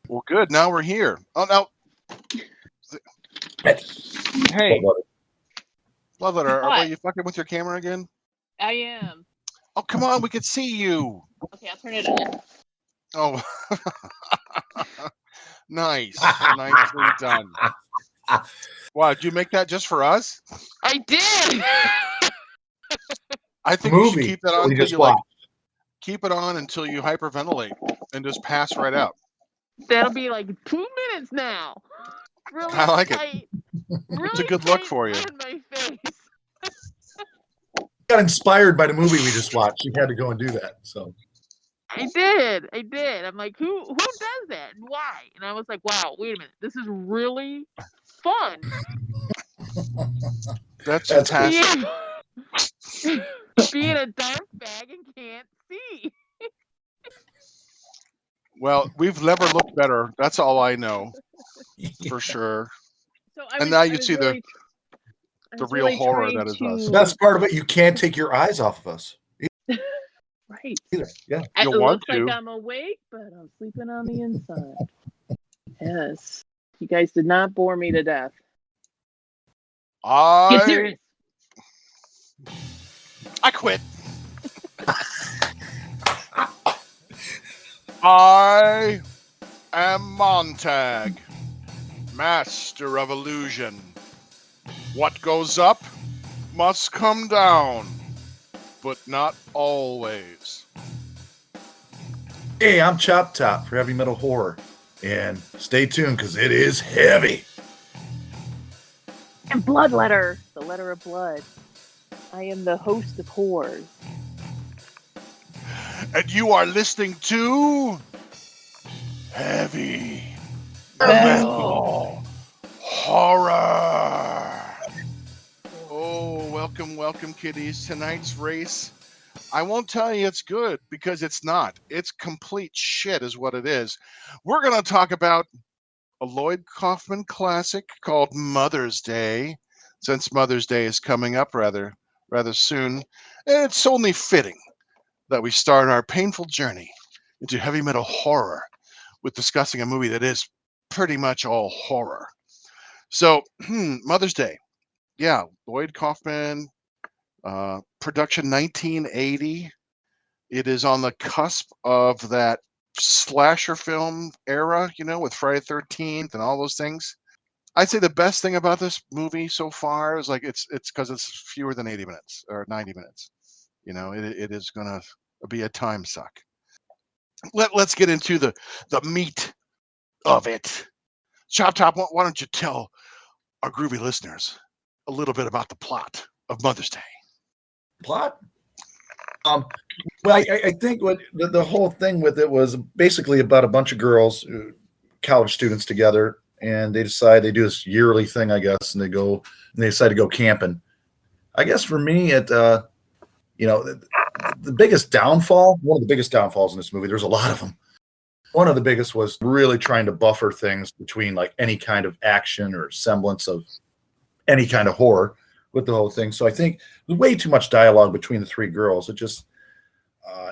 Well, good. Now we're here. Oh, now. Hey, Bloodletter, are you fucking with your camera again? I am. Oh, come on. We can see you. Okay, I'll turn it on. Oh. Nice. Nicely done. Wow, did you make that just for us? I did. I think you should keep that on until you keep it on until you hyperventilate and just pass right out. That'll be like 2 minutes now. Really I like tight, it. Really it's a good look for you. On my face. Got inspired by the movie we just watched. You had to go and do that. So I did. I'm like, who does that and why? And I was like, wow, wait a minute, this is really fun. That's fantastic. Being a dark bag and can't see. Well, we've never looked better. That's all I know, for sure. So now you see the real horror that is us. The best part of it, you can't take your eyes off of us. Right. Either. Yeah. It looks like I'm awake, but I'm sleeping on the inside. Yes. You guys did not bore me to death. Get serious. I quit. I am Montag, master of illusion. What goes up must come down, but not always. Hey, I'm Chop Top for Heavy Metal Horror, and stay tuned because it is heavy. And Bloodletter, the letter of blood. I am the host of horrors. And you are listening to Heavy Metal Horror. Oh, welcome, kiddies. Tonight's race, I won't tell you it's good because it's not. It's complete shit is what it is. We're going to talk about a Lloyd Kaufman classic called Mother's Day, since Mother's Day is coming up rather soon. And it's only fitting that we start our painful journey into heavy metal horror with discussing a movie that is pretty much all horror. So, Mother's Day. Yeah, Lloyd Kaufman, production 1980. It is on the cusp of that slasher film era, with Friday the 13th and all those things. I'd say the best thing about this movie so far is like it's because it's fewer than 80 minutes or 90 minutes. It is gonna be a time suck. Let's get into the meat of it. Chop Top, why don't you tell our groovy listeners a little bit about the plot of Mother's Day? Plot? Well, I think what the whole thing with it was basically about a bunch of girls, college students together, and they decide they do this yearly thing, I guess, and they decide to go camping. I guess for me, the biggest downfall, one of the biggest downfalls in this movie, there's a lot of them. One of the biggest was really trying to buffer things between like any kind of action or semblance of any kind of horror with the whole thing. So I think there's way too much dialogue between the three girls. It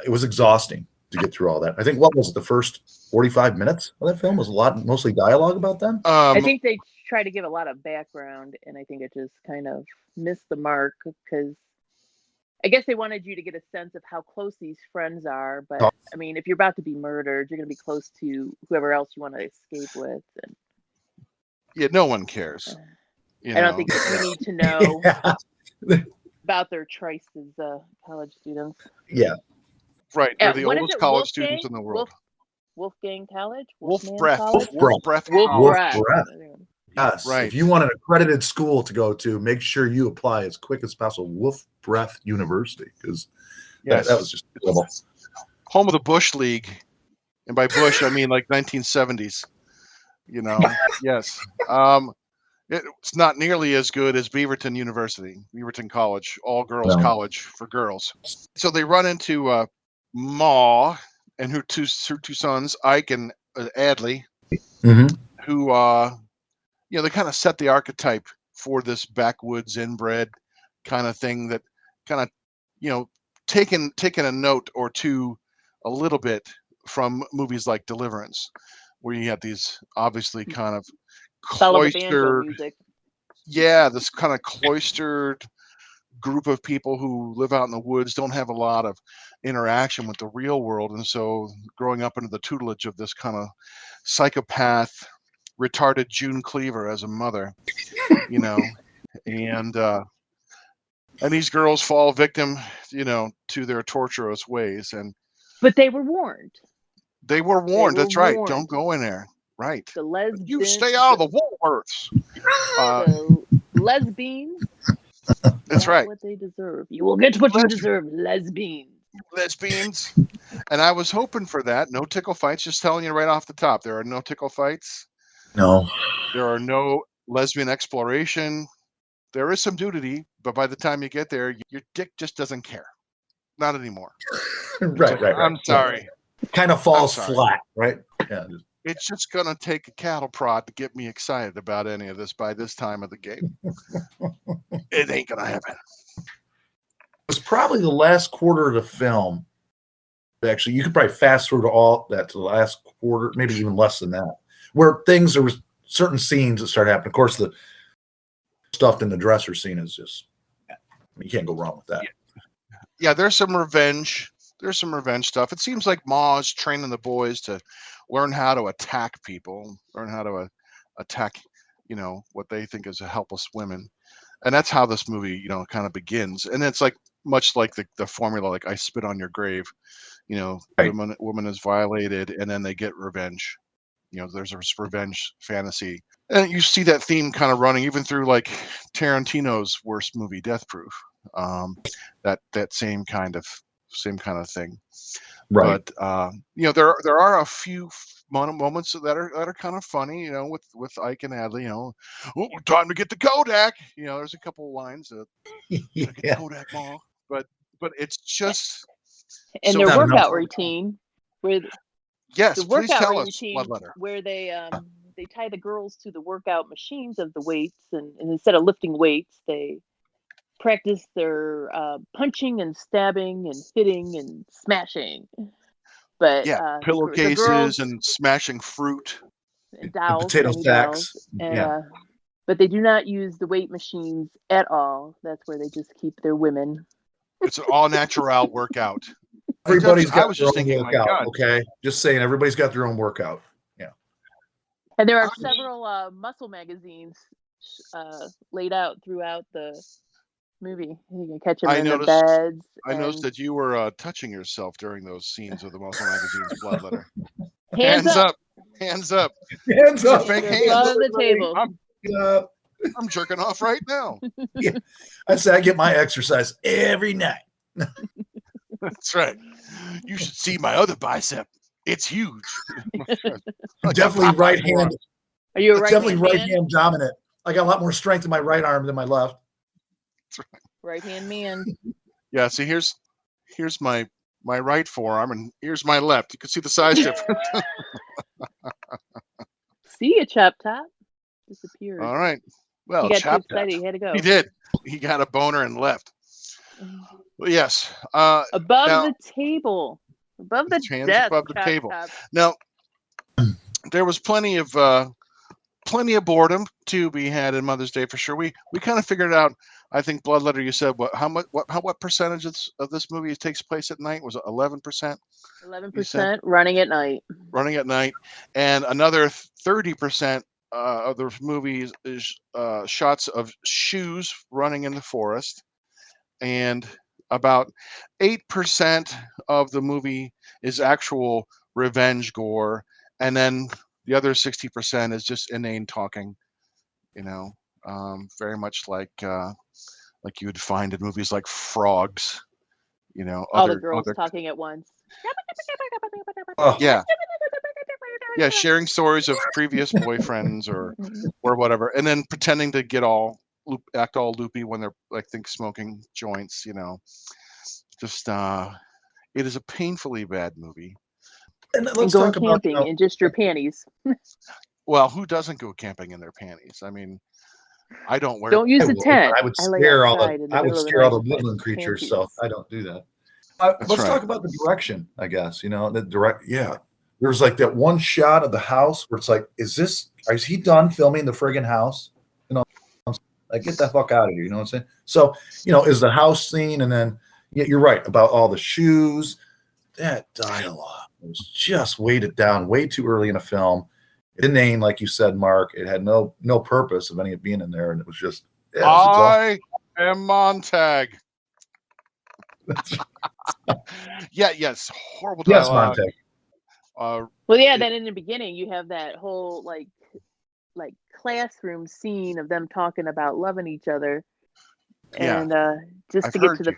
was exhausting to get through all that. I think what was it, the first 45 minutes of that film was mostly dialogue about them. I think they tried to give a lot of background, and I think it just kind of missed the mark because I guess they wanted you to get a sense of how close these friends are. But I mean, if you're about to be murdered, you're going to be close to whoever else you want to escape with. And yeah, no one cares. I don't think you need to know about their choice as college students. Yeah. Right. They're the oldest college students in the world. Wolfgang College? Wolf Breath. Wolf Breath. Yes. Right. If you want an accredited school to go to, make sure you apply as quick as possible. Wolf Breath University, because that was just terrible. Home of the Bush League. And by Bush, I mean like 1970s. Yes. It's not nearly as good as Beaverton University, Beaverton College, all-girls college for girls. So they run into Ma and her two sons, Ike and Adley, who, they kind of set the archetype for this backwoods inbred kind of thing that kind of, taken a note or two a little bit from movies like Deliverance. where you had these obviously kind of Follow the banjo cloistered, music. yeah, this kind of cloistered group of people who live out in the woods, don't have a lot of interaction with the real world, and so growing up under the tutelage of this kind of psychopath, retarded June Cleaver as a mother, you know, and these girls fall victim, you know, to their torturous ways, and But they were warned. they were They warned. were That's right. warned. Don't go in there. Right. The lesbians. You stay out of the Woolworths. The lesbians. That's got right. What they deserve. You will get what you deserve, lesbians. Lesbians. And I was hoping for that. No tickle fights. Just telling you right off the top, there are no tickle fights. No. There are no lesbian exploration. There is some nudity, but by the time you get there, your dick just doesn't care. Not anymore. Right. I'm sorry. Kind of falls flat, right? Yeah. It's just going to take a cattle prod to get me excited about any of this by this time of the game. It ain't going to happen. It was probably the last quarter of the film. Actually, you could probably fast forward to the last quarter, maybe even less than that, where there was certain scenes that started happening. Of course, the stuff in the dresser scene is just, you can't go wrong with that. Yeah, there's some revenge. There's some revenge stuff. It seems like Ma's training the boys to learn how to attack people, learn how to attack, you know, what they think is a helpless women. And that's how this movie, you know, kind of begins. And it's like much like the formula, like I spit on your grave, you know, right. woman is violated and then they get revenge. You know, there's a revenge fantasy. And you see that theme kind of running even through like Tarantino's worst movie, Death Proof. That same kind of thing. Right. But you know, there are a few moments that are kind of funny, you know, with Ike and Adley, you know, oh, time to get the Kodak. You know, there's a couple of lines that get the Kodak Ma, but it's just and so their workout routine where yes, the please workout tell us, routine Bloodletter. where they tie the girls to the workout machines of the weights, and instead of lifting weights, they practice their punching and stabbing and hitting and smashing. But yeah, the pillowcases girls, and smashing fruit and dolls, and potato sacks, and but they do not use the weight machines at all. That's where they just keep their women. It's an all natural workout. Everybody's got I was their just own thinking, workout. my God. Okay, just saying, everybody's got their own workout. Yeah, and there are several muscle magazines laid out throughout the movie. You can catch them in the beds. I noticed that you were touching yourself during those scenes of the muscle magazine's Bloodletter. Hands up! Hands up! Hands up! Fake hands above the table. I'm jerking off right now. Yeah. I say I get my exercise every night. That's right. You should see my other bicep. It's huge. Definitely right hand. Are you a right definitely hand right man? hand dominant. I got a lot more strength in my right arm than my left. That's right. Right hand man. Yeah. See, here's my right forearm, and here's my left. You can see the size difference. See a chop top disappeared. All right. Well, he got too excited. He had to go. He did. He got a boner and left. Well, yes. Above the table. Above the hands desk. above the table. Now, there was plenty of boredom to be had in Mother's Day for sure. We kind of figured out. I think Bloodletter, you said what percentage of this movie takes place at night? Was it 11%? 11% running at night. Running at night, and another 30% of the movie is shots of shoes running in the forest, and about 8% of the movie is actual revenge gore, and then the other 60% is just inane talking. You know, very much like you would find in movies like Frogs. You know, all the girls talking at once. Yeah. Yeah, sharing stories of previous boyfriends or whatever, and then pretending to act all loopy when they're smoking joints. You know, just it is a painfully bad movie. And let's talk camping about, in just your panties. Well, who doesn't go camping in their panties? I mean, I don't wear. Don't use a tent. I would scare all the woodland creatures, so I don't do that. Let's talk about the direction, I guess. You know, the direct. Yeah, There was like that one shot of the house where it's like, is he done filming the friggin' house? You know, like, get the fuck out of here. You know what I'm saying? So, is the house scene, and then you're right about all the shoes. That dialogue was just weighted down way too early in a film. It didn't aim, like you said, Mark. It had no purpose of any of being in there, and it was just. Yeah, I am Montag. Yes, horrible dialogue. Yes, Montag. Well, yeah. Then in the beginning, you have that whole like classroom scene of them talking about loving each other, and just to get to the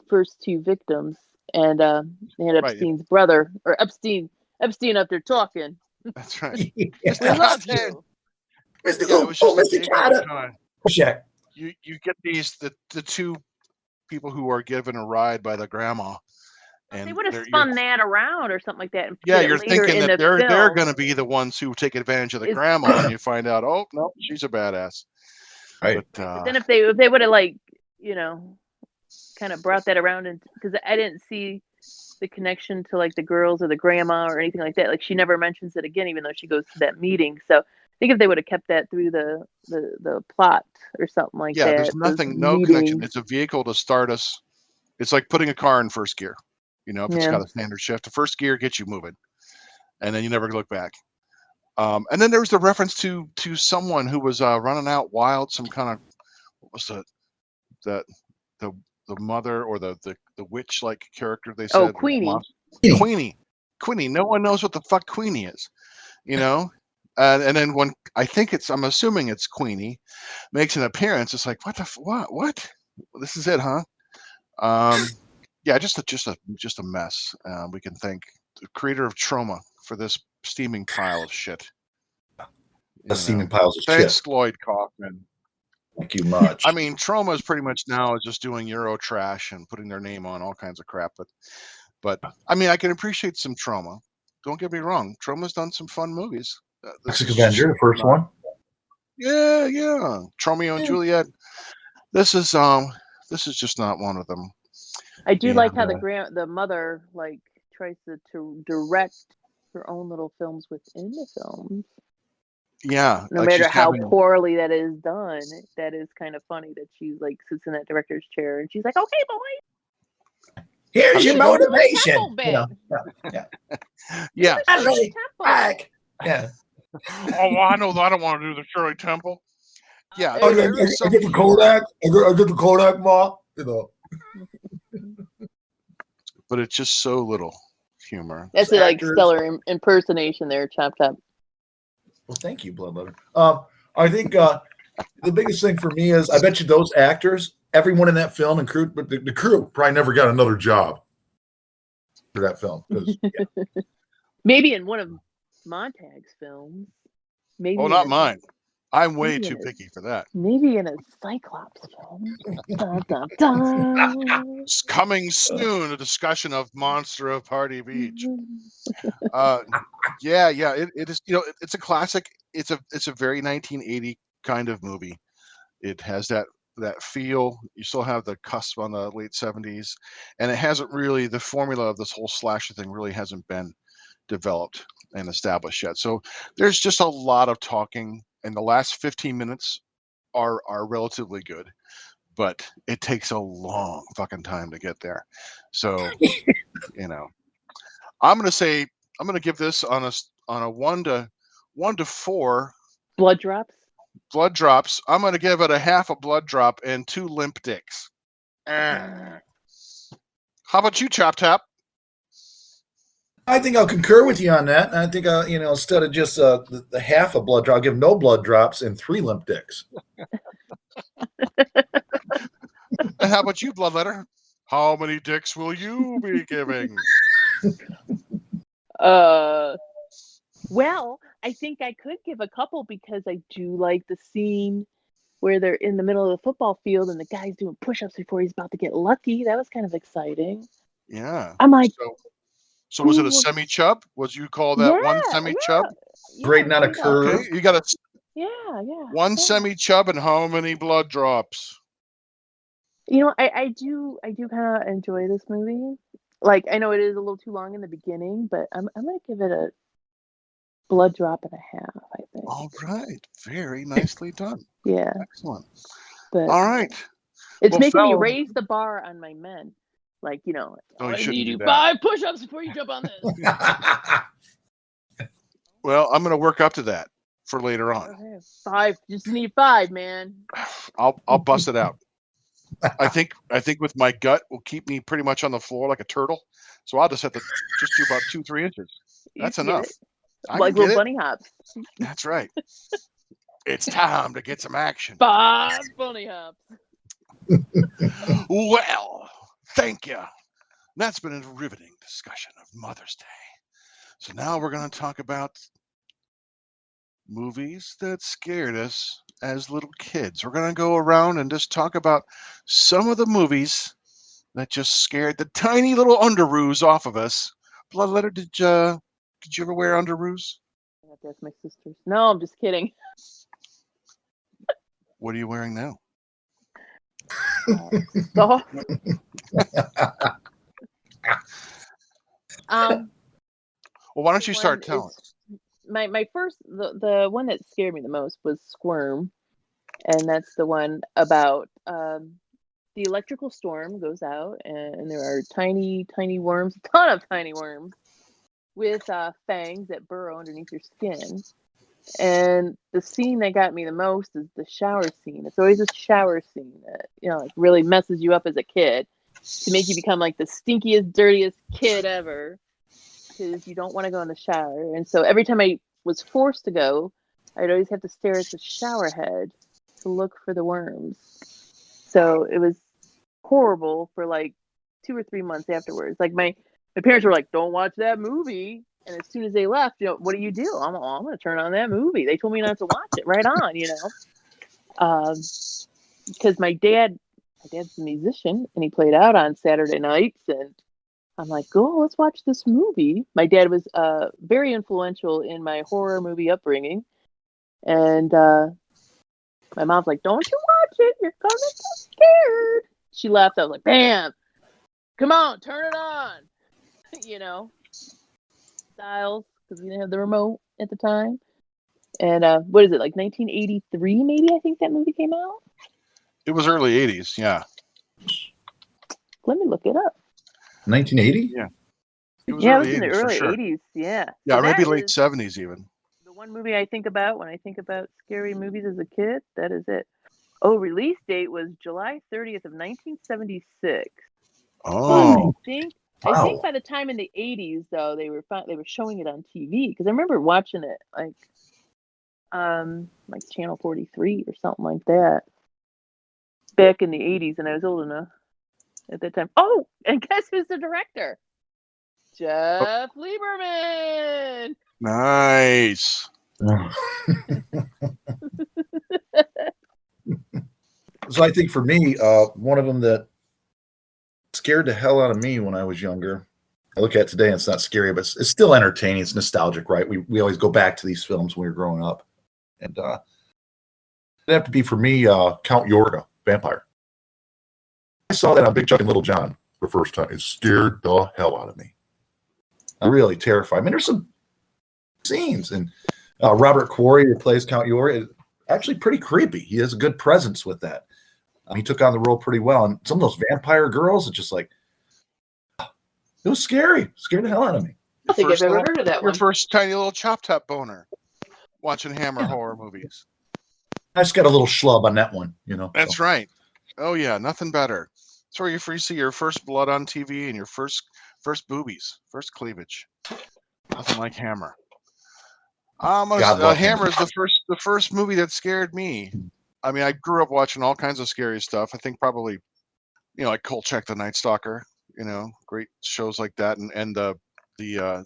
first two victims, and they had Epstein's brother, or Epstein up there talking. That's right. We love you, Mr. Carter. Check. You get the two people who are given a ride by the grandma. And they would have spun that around or something like that. And you're thinking that they're going to be the ones who take advantage of the grandma, and you find out, oh no, she's a badass. Right. But then if they would have kind of brought that around, and because I didn't see the connection to like the girls or the grandma or anything like that. Like she never mentions it again, even though she goes to that meeting. So I think if they would have kept that through the plot or something like that. Yeah, there's no connection. It's a vehicle to start us. It's like putting a car in first gear. If it's got a standard shift, the first gear gets you moving, and then you never look back. And then there was the reference to someone who was running out wild, some kind of, what was the mother or the witch like character they said. Oh, Queenie. Queenie. No one knows what the fuck Queenie is, and then when I'm assuming it's Queenie makes an appearance, it's like what? This is it, huh? Yeah, just a mess. We can thank the creator of Trauma for this steaming pile of shit. Steaming piles of shit. Thanks, Lloyd Kaufman. Thank you much. I mean, Trauma is pretty much now just doing Euro trash and putting their name on all kinds of crap. But I mean, I can appreciate some Trauma. Don't get me wrong. Trauma's done some fun movies. Toxic Avenger, the first one. Yeah. Romeo and Juliet. This is just not one of them. I do like how the mother tries to direct her own little films within the films. Yeah. No matter how poorly that is done, that is kind of funny that she sits in that director's chair and she's like, "Okay, boy, here's your motivation." Yeah. Yeah. Oh, I know that. I don't want to do the Shirley Temple. Yeah. I get the Kodak. I get the Kodak mark. But it's just so little humor. That's a stellar impersonation there, Chop Top. Well, thank you, Bloodletter. I think the biggest thing for me is I bet you those actors, everyone in that film and crew, but the crew probably never got another job for that film. Maybe in one of Montag's films. Maybe. Oh, not mine. I'm way too picky for that. Maybe in a Cyclops film. It's coming soon, a discussion of Monster of Party Beach. Yeah, it is. It's a classic. It's a very 1980 kind of movie. It has that feel. You still have the cusp on the late 70s, and it hasn't really, the formula of this whole slasher thing really hasn't been developed and established yet. So there's just a lot of talking, and the last 15 minutes are relatively good, but it takes a long fucking time to get there. So I'm gonna give this on a 1 to 4 blood drops. I'm gonna give it a half a blood drop and 2 limp dicks. How about you, Chop Tap? I think I'll concur with you on that. I think instead of just the half a blood drop, I'll give no blood drops and 3 limp dicks. And how about you, Bloodletter? How many dicks will you be giving? Well, I think I could give a couple because I do like the scene where they're in the middle of the football field and the guy's doing push-ups before he's about to get lucky. That was kind of exciting. Yeah. I'm like, so was it a semi-chub? Was you call that one semi-chub? Great, not a curve. Okay, you got a one yeah. semi-chub and how many blood drops? I do kind of enjoy this movie. Like, I know it is a little too long in the beginning, but I'm gonna give it a blood drop and a half, I think. All right. Very nicely done. Yeah. Excellent. But All right. it's Well, making me fellow- raise the bar on my men. Like, you know, No, you I shouldn't need do you that. 5 push-ups before you jump on this. Well, I'm going to work up to that for later on. Okay. 5, just need 5, man. I'll bust it out. I think with my gut will keep me pretty much on the floor like a turtle. So I'll just have to just do about 2-3 inches. That's You can get enough. it. I Like can get little it. bunny hops. That's right. It's time to get some action. 5 bunny hops. Well, thank you. That's been a riveting discussion of Mother's Day. So now we're going to talk about movies that scared us as little kids. We're going to go around and just talk about some of the movies that just scared the tiny little underoos off of us. Bloodletter, did you ever wear underoos? That's my sisters. No, I'm just kidding. What are you wearing now? So, well, why don't you start telling us? My first, the one that scared me the most was Squirm, and that's the one about the electrical storm goes out, and there are tiny worms, a ton of tiny worms with fangs that burrow underneath your skin. And the scene that got me the most is the shower scene. It's always a shower scene that, you know, like really messes you up as a kid to make you become like the stinkiest, dirtiest kid ever, because you don't want to go in the shower. And so every time I was forced to go, I'd always have to stare at the shower head to look for the worms. So it was horrible for like 2 or 3 months afterwards. Like my parents were like, "Don't watch that movie." And as soon as they left, you know, what do? I'm going to turn on that movie. They told me not to watch it. Right on, you know. Because my dad's a musician, and he played out on Saturday nights, and I'm like, "Oh, let's watch this movie." My dad was very influential in my horror movie upbringing, and my mom's like, "Don't you watch it? You're gonna get scared." She laughed. I was like, "Bam! Come on, turn it on." You know, styles, because we didn't have the remote at the time. And what is it, like 1983? Maybe, I think that movie came out. It was early 80s, yeah. Let me look it up. 1980? Yeah. It was in the early 80s. Yeah. Yeah, So maybe late 70s even. The one movie I think about when I think about scary movies as a kid, that is it. Oh, release date was July 30th of 1976. Oh. I think by the time in the 80s, though, they were showing it on TV, because I remember watching it like Channel 43 or something like that back in the 80s, and I was old enough at that time. Oh, and guess who's the director? Jeff Lieberman. Nice. So I think for me, one of them that scared the hell out of me when I was younger, I look at it today and it's not scary, but it's still entertaining. It's nostalgic, right? We always go back to these films when we were growing up. And it'd have to be for me, Count Yorga, Vampire. I saw that on Big Chuck and Little John for the first time. It scared the hell out of me. Really terrified. I mean, there's some scenes, and Robert Quarry, who plays Count Yorga, is actually pretty creepy. He has a good presence with that. He took on the role pretty well. And some of those vampire girls, it's just like, it was scary. Scared the hell out of me. I think I've ever heard of that one. Your first tiny little chop top boner watching Hammer horror movies. I just got a little schlub on that one, you know. That's right. Oh yeah, nothing better. It's where you see your first blood on TV and your first boobies, first cleavage. Nothing like Hammer. Hammer is the first movie that scared me. I mean, I grew up watching all kinds of scary stuff. I think probably, you know, like Kolchak the Night Stalker, you know, great shows like that, and the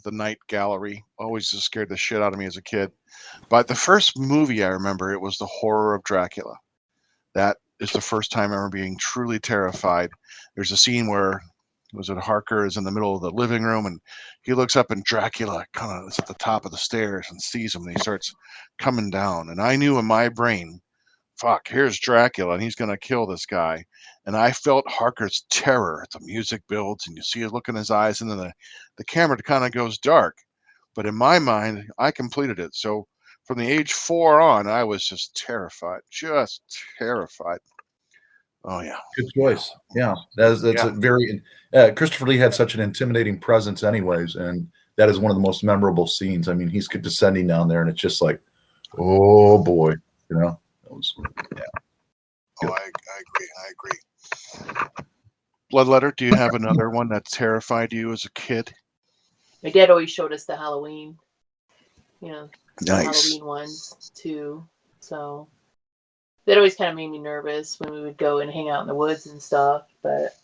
Night Gallery always just scared the shit out of me as a kid. But the first movie I remember, it was The Horror of Dracula. That is the first time I remember being truly terrified. There's a scene where Harker is in the middle of the living room, and he looks up, and Dracula kind of is at the top of the stairs and sees him, and he starts coming down. And I knew in my brain, fuck, here's Dracula, and he's going to kill this guy. And I felt Harker's terror. The music builds, and you see a look in his eyes, and then the camera kind of goes dark. But in my mind, I completed it. So from the age 4 on, I was just terrified. Oh yeah. Good choice. Yeah, that's Yeah. a very. Christopher Lee had such an intimidating presence, anyways, and that is one of the most memorable scenes. I mean, he's descending down there, and it's just like, oh boy, you know. It was, yeah. Oh, I agree. Bloodletter, do you have another one that terrified you as a kid? My dad always showed us the Halloween, the Nice. Halloween ones too. So that always kind of made me nervous when we would go and hang out in the woods and stuff. But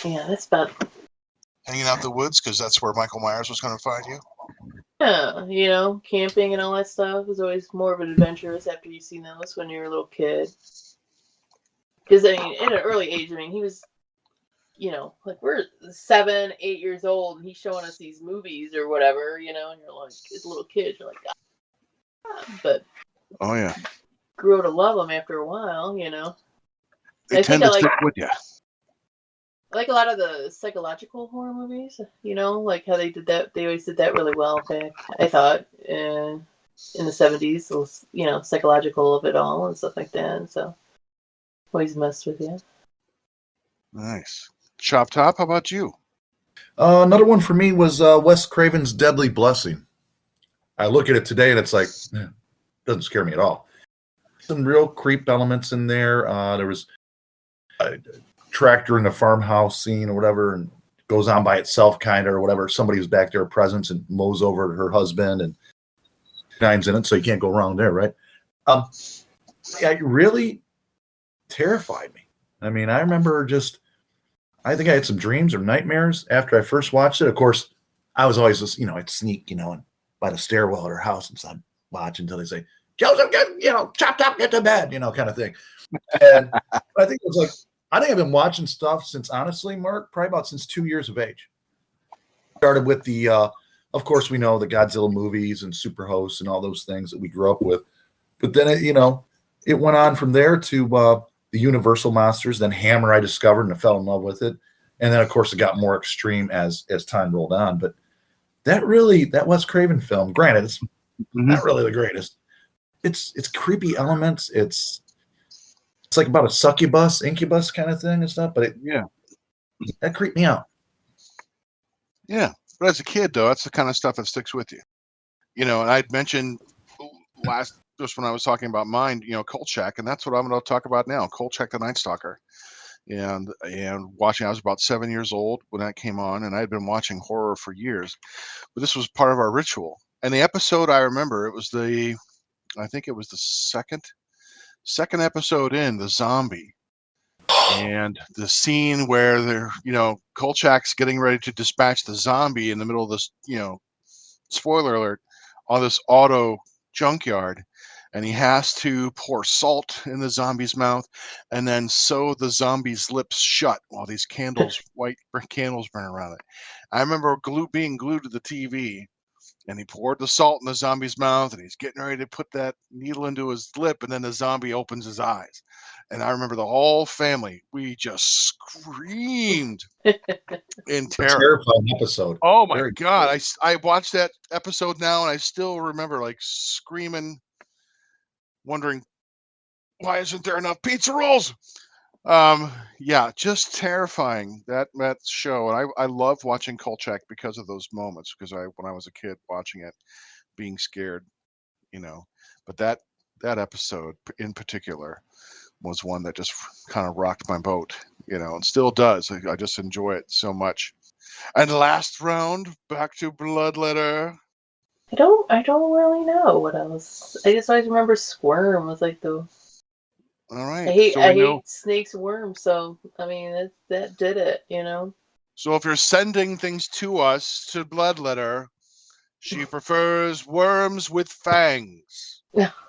yeah, that's about. Hanging out in the woods because that's where Michael Myers was going to find you? Yeah, camping and all that stuff was always more of an adventurous after you've seen those when you were a little kid. Because, I mean, at an early age, I mean, he was, like we're 7, 8 years old, and he's showing us these movies or whatever, and you're like, as a little kid, you're like, but oh yeah, grew to love them after a while, They tend to stick with you. I like a lot of the psychological horror movies, like how they did that. They always did that really well back, I thought, in the 70s, psychological of it all and stuff like that. And so always messed with you. Nice. Chop Top, how about you? Another one for me was Wes Craven's Deadly Blessing. I look at it today and it's like, doesn't scare me at all. Some real creep elements in there. There was a tractor in the farmhouse scene or whatever, and goes on by itself kind of or whatever. Somebody was back there, presence, and mows over her husband, and nine's in it, so you can't go wrong there, right? It really terrified me. I mean, I remember I think I had some dreams or nightmares after I first watched it. Of course, I was always just, I'd sneak, and by the stairwell at her house and I'd watch until they say, Joseph, Chop Top, get to bed, kind of thing. And I think it was like, I think I've been watching stuff since, honestly, Mark, probably about since 2 years of age. Started with the, of course, we know the Godzilla movies and Superhost and all those things that we grew up with. But then, it went on from there to the Universal monsters. Then Hammer I discovered and I fell in love with it. And then, of course, it got more extreme as time rolled on. But that Wes Craven film, granted, it's not really the greatest. It's creepy elements. It's like about a succubus, incubus kind of thing and stuff. But that creeped me out. Yeah, but as a kid, though, that's the kind of stuff that sticks with you. And I'd mentioned just when I was talking about mine, Kolchak, and that's what I'm going to talk about now. Kolchak the Night Stalker. And watching, I was about 7 years old when that came on, and I had been watching horror for years. But this was part of our ritual. And the episode, I remember, I think it was the second episode in, the zombie. And the scene where Kolchak's getting ready to dispatch the zombie in the middle of this, spoiler alert, on this auto junkyard. And he has to pour salt in the zombie's mouth and then sew the zombie's lips shut while these white candles burn around it. I remember being glued to the TV, and he poured the salt in the zombie's mouth, and he's getting ready to put that needle into his lip, and then the zombie opens his eyes. And I remember the whole family, we just screamed in terror. Terrifying episode. Oh my God. I watched that episode now, and I still remember like screaming, wondering, why isn't there enough pizza rolls? Just terrifying, that show. And I love watching Kolchak because of those moments, because when I was a kid watching it, being scared, but that episode in particular was one that just kind of rocked my boat, and still does. I just enjoy it so much. And last round, back to Bloodletter. I don't really know what else. I just always remember Squirm was like the. All right. I hate snakes, worms. So I mean, that did it. So if you're sending things to us to Bloodletter, she prefers worms with fangs. How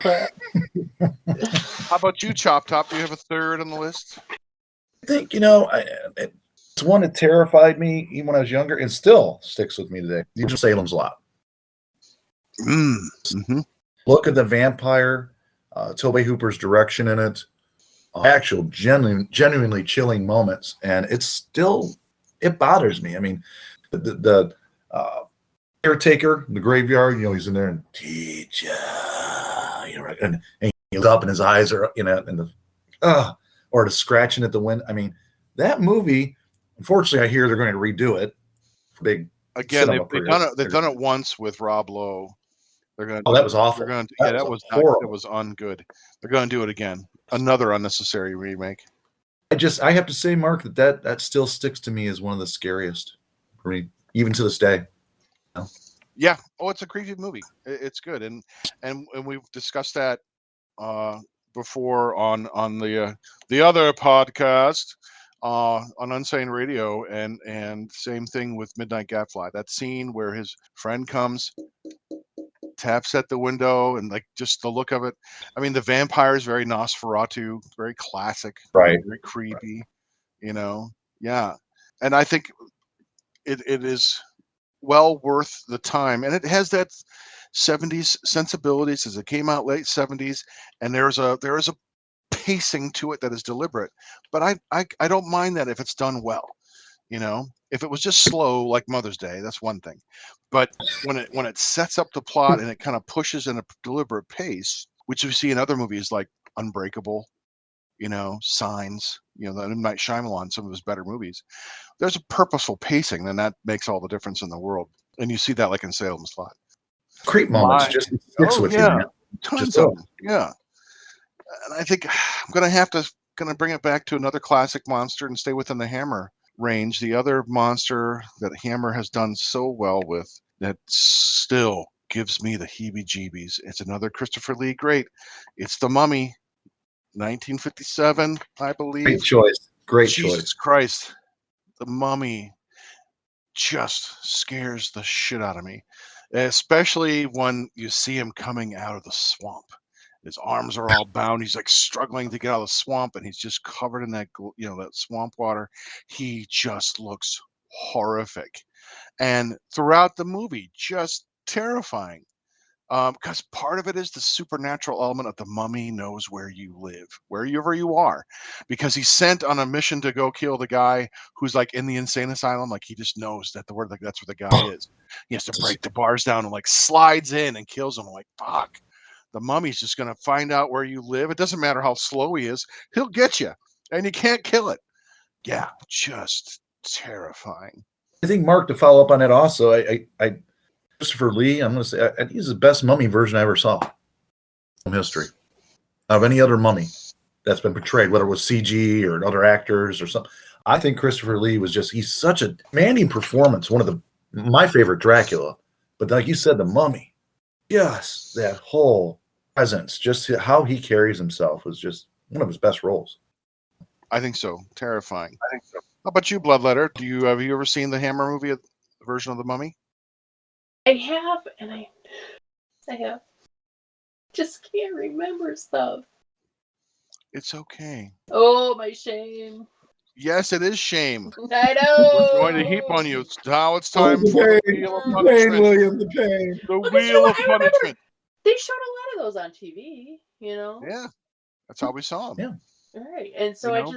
about you, Chop Top? Do you have a third on the list? I think, it's one that terrified me even when I was younger and still sticks with me today. Salem's Lot. Mm-hmm. Look at the vampire, Tobe Hooper's direction in it. actual genuinely chilling moments, and it bothers me. I mean, the caretaker, the graveyard, he's in there and teacher, right, and he looks up and his eyes are, and or the scratching at the wind. I mean, that movie. Unfortunately, I hear they're going to redo it. Big again. They've done it once with Rob Lowe. They're going. Oh, that was awful. That was horrible. It was ungood. They're going to do it again. Another unnecessary remake. I have to say, Mark, that still sticks to me as one of the scariest for me, even to this day. Yeah. Oh, it's a creepy movie. It's good, and we've discussed that before on the other podcast on Unsane Radio, and same thing with Midnight Gadfly. That scene where his friend comes, taps at the window, and like just the look of it. I mean, the vampire is very Nosferatu, very classic, right? Very creepy, Yeah, and I think it is well worth the time, and it has that 70s sensibilities as it came out late 70s, and there is a pacing to it that is deliberate, but I don't mind that if it's done well. If it was just slow like Mother's Day, that's one thing, but when it sets up the plot and it kind of pushes in a deliberate pace, which we see in other movies like Unbreakable, Signs, the M. Night Shyamalan, some of his better movies, there's a purposeful pacing, then that makes all the difference in the world. And you see that like in Salem's Lot. Creep moments just sticks with you, man. Tons of them. Yeah. And I think I'm gonna bring it back to another classic monster and stay within the Hammer range. The other monster that Hammer has done so well with that still gives me the heebie-jeebies. It's another Christopher Lee great. It's The Mummy, 1957, I believe. Great choice. Jesus Christ. The Mummy just scares the shit out of me, especially when you see him coming out of the swamp. His arms are all bound. He's like struggling to get out of the swamp, and he's just covered in that, that swamp water. He just looks horrific, and throughout the movie, just terrifying. Because part of it is the supernatural element of the mummy knows where you live, wherever you are, because he's sent on a mission to go kill the guy who's like in the insane asylum. Like he just knows that's where the guy is. He has to break the bars down and like slides in and kills him. I'm like, fuck. The mummy's just going to find out where you live. It doesn't matter how slow he is. He'll get you, and you can't kill it. Yeah, just terrifying. I think, Mark, to follow up on that also, I Christopher Lee, I'm going to say, he's the best mummy version I ever saw in history of any other mummy that's been portrayed, whether it was CG or other actors or something. I think Christopher Lee he's such a commanding performance, one of my favorite Dracula. But like you said, the mummy, yes, that whole presence, just how he carries himself was just one of his best roles. I think so. Terrifying. I think so. How about you, Bloodletter? Have you ever seen the Hammer movie version of the Mummy? I have, and I have. Just can't remember stuff. It's okay. Oh, my shame. Yes, it is shame. I know. We're going to heap on you. Now it's time for the wheel of punishment. Pain, William, the pain. The wheel of punishment. They showed a lot of those on TV, Yeah, that's how we saw them. Yeah. All right, and so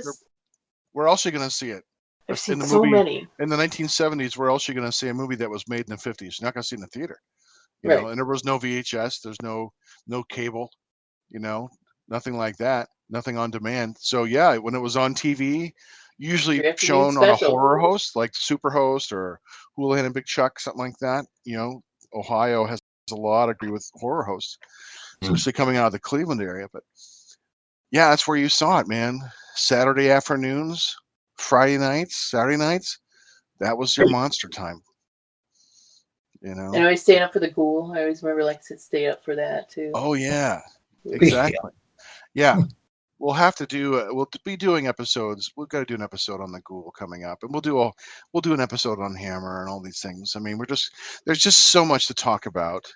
where else are you going to see it? I've seen so many. In the 1970s, where else are you going to see a movie that was made in the 50s? You're not going to see it in the theater. You know, and there was no VHS. There's no cable, nothing like that. Nothing on demand. So, yeah, when it was on TV, usually shown on a horror host like Superhost or Houlihan and Big Chuck, something like that. Ohio has a lot of agree with horror hosts, especially coming out of the Cleveland area. But, yeah, that's where you saw it, man. Saturday afternoons, Friday nights, Saturday nights, that was your monster time. And I always staying up for the ghoul. I always remember staying up for that too. Oh yeah, exactly. Yeah, we'll have to do. We'll be doing episodes. We've got to do an episode on the ghoul coming up, and we'll do an episode on Hammer and all these things. I mean, there's just so much to talk about.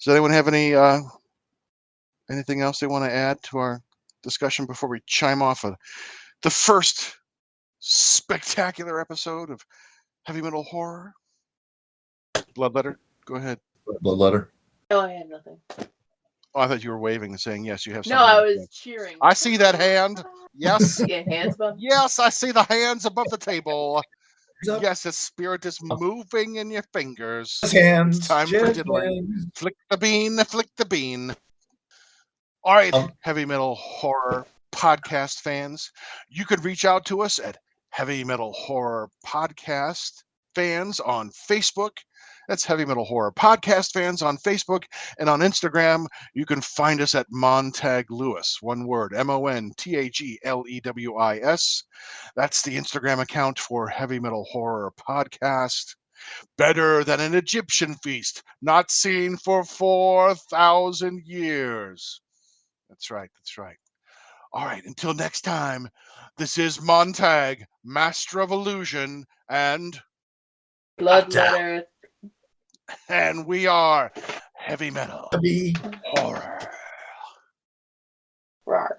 Does anyone have anything else they want to add to our discussion before we chime off the first spectacular episode of Heavy Metal Horror? Bloodletter, go ahead. Bloodletter. Oh, I had nothing. Oh, I thought you were waving and saying yes. You have No, something. I to was say. cheering. I see that hand. Yes. Yeah, hands above. Yes, I see the hands above the table. Up. Yes, the spirit is moving in your fingers. His hands. It's time for Jazz diddling. hands. Flick the bean, flick the bean. All right, Um, heavy metal horror podcast fans, you could reach out to us at Heavy Metal Horror Podcast Fans on Facebook. That's Heavy Metal Horror Podcast Fans on Facebook. And on Instagram, you can find us at Montag Lewis. One word, MONTAGLEWIS. That's the Instagram account for Heavy Metal Horror Podcast. Better than an Egyptian feast, not seen for 4,000 years. That's right. That's right. All right. Until next time, this is Montag, Master of Illusion, and Bloodletter. we are Heavy Metal Heavy. Horror. Rawr.